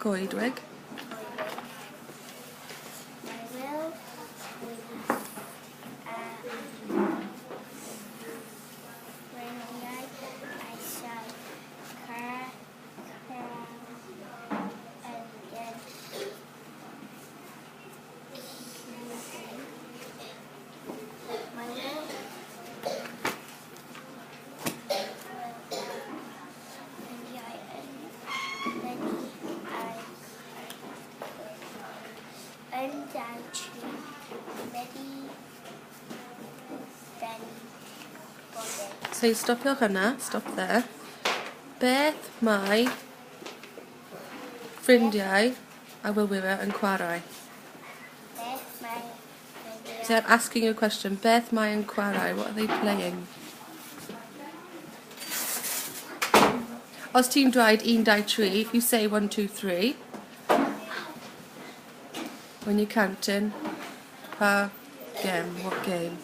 Goedwig. So stopiwch hwnna, stop there. Beth mae ffrindiau a wylwyr yn chwarae? So I'm asking you a question. Beth mae yn chwarae? What are they playing? Os ti'n dweud 1, 2, 3, if you say 1, 2, 3, when you're counting, pa game? What game?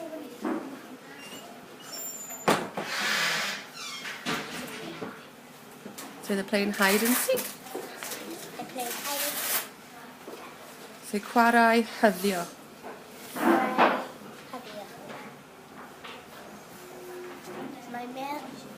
So they're playing hide and seek. They're playing hide and seek. So chwarae hyddio.